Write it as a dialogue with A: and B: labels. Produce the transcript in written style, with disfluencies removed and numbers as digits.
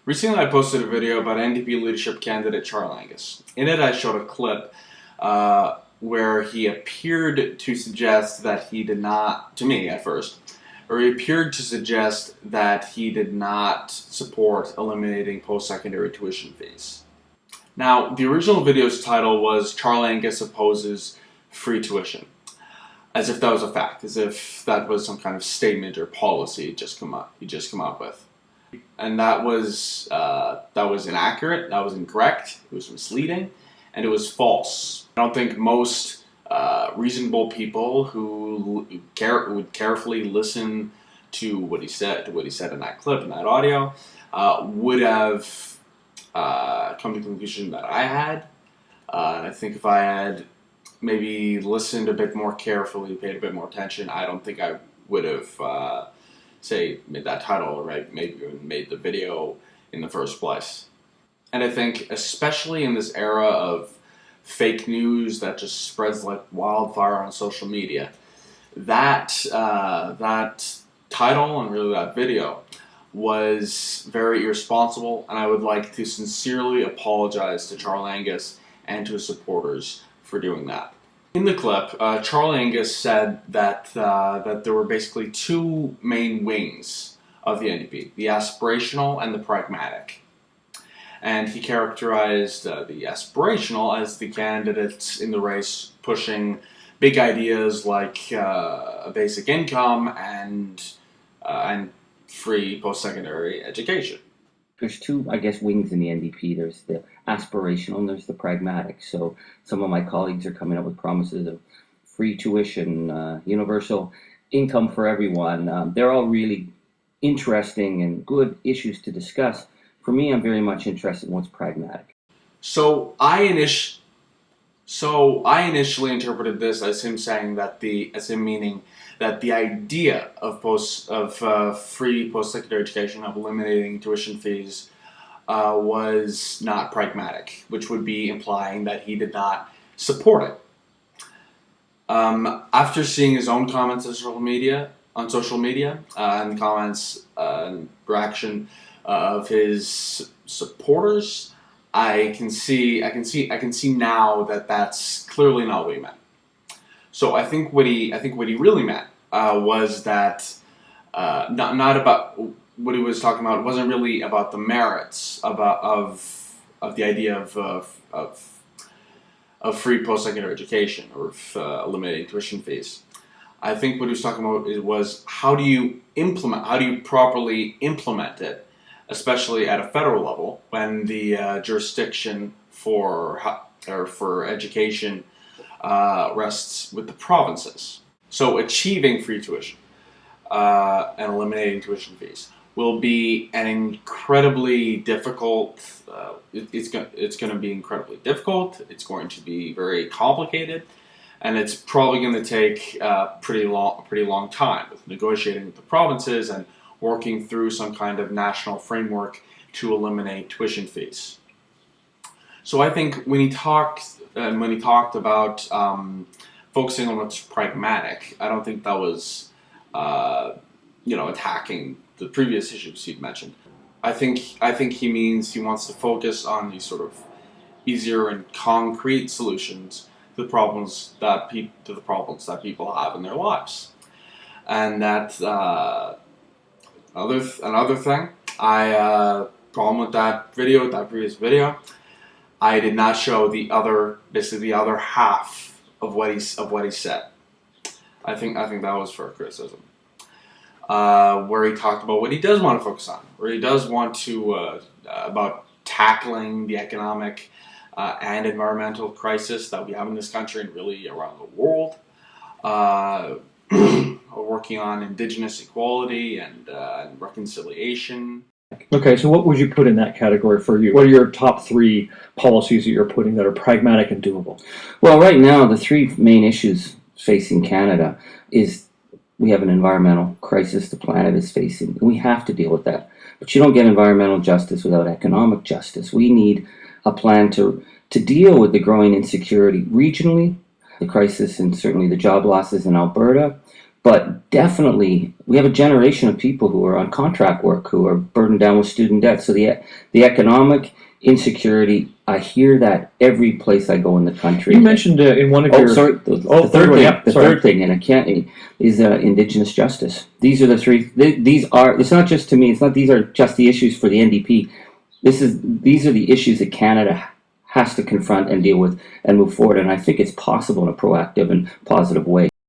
A: Recently, I posted a video about NDP leadership candidate Charles Angus. In it, I showed a clip where he appeared to suggest that he did not, to me at first, or he appeared to suggest that he did not support eliminating post-secondary tuition fees. Now, the original video's title was Charles Angus opposes free tuition, as if that was a fact, as if that was some kind of statement or policy he'd just come up with. And that was inaccurate, that was incorrect, it was misleading, and it was false. I don't think most reasonable people who would carefully listen to what he said in that clip, in that audio, would have come to the conclusion that I had. And I think if I had maybe listened a bit more carefully, paid a bit more attention, I don't think I would have made that title, or maybe even made the video in the first place. And I think, especially in this era of fake news that just spreads like wildfire on social media, that title and really that video was very irresponsible, and I would like to sincerely apologize to Charles Angus and to his supporters for doing that. In the clip, Charles Angus said that there were basically two main wings of the NDP, the aspirational and the pragmatic. And he characterized the aspirational as the candidates in the race pushing big ideas like a basic income and free post-secondary education.
B: There's two, I guess, wings in the NDP. There's the aspirational and there's the pragmatic. So some of my colleagues are coming up with promises of free tuition, universal income for everyone. They're all really interesting and good issues to discuss. For me, I'm very much interested in what's pragmatic.
A: So I initially interpreted this as him saying that meaning that the idea of free post-secondary education, of eliminating tuition fees, was not pragmatic, which would be implying that he did not support it. After seeing his own comments on social media, and the comments and reaction of his supporters, I can see now that that's clearly not what he meant. So I think what he really meant was that not about what he was talking about. It wasn't really about the merits of the idea of free post-secondary education, or eliminating tuition fees. I think what he was talking about was how do you properly implement it, especially at a federal level, when the jurisdiction for education rests with the provinces. So achieving free tuition and eliminating tuition fees will be an incredibly difficult. It's going to be incredibly difficult. It's going to be very complicated, and it's probably going to take a pretty long time with negotiating with the provinces and working through some kind of national framework to eliminate tuition fees. So I think when he talked about focusing on what's pragmatic, I don't think that was attacking the previous issues he'd mentioned. I think he means he wants to focus on these sort of easier and concrete solutions to the problems that people have in their lives, and that. Another thing, problem with that previous video, I did not show the other half of what he said. I think that was fair criticism. Where he talked about what he does want to focus on, where he does want to about tackling the economic and environmental crisis that we have in this country and really around the world. Working on Indigenous equality and reconciliation.
C: Okay, so what would you put in that category for you? What are your top three policies that you're putting that are pragmatic and doable?
B: Well, right now, the three main issues facing Canada is we have an environmental crisis the planet is facing, and we have to deal with that. But you don't get environmental justice without economic justice. We need a plan to deal with the growing insecurity regionally, the crisis and certainly the job losses in Alberta, But definitely, we have a generation of people who are on contract work who are burdened down with student debt. So the economic insecurity, I hear that every place I go in the country.
C: You mentioned in one of your...
B: sorry. The third
C: one,
B: thing.
C: yeah,
B: The
C: sorry.
B: third thing, and I can't, is Indigenous justice. These are the three. These are. It's not just to me. It's not. These are just the issues for the NDP. These are the issues that Canada has to confront and deal with and move forward. And I think it's possible in a proactive and positive way.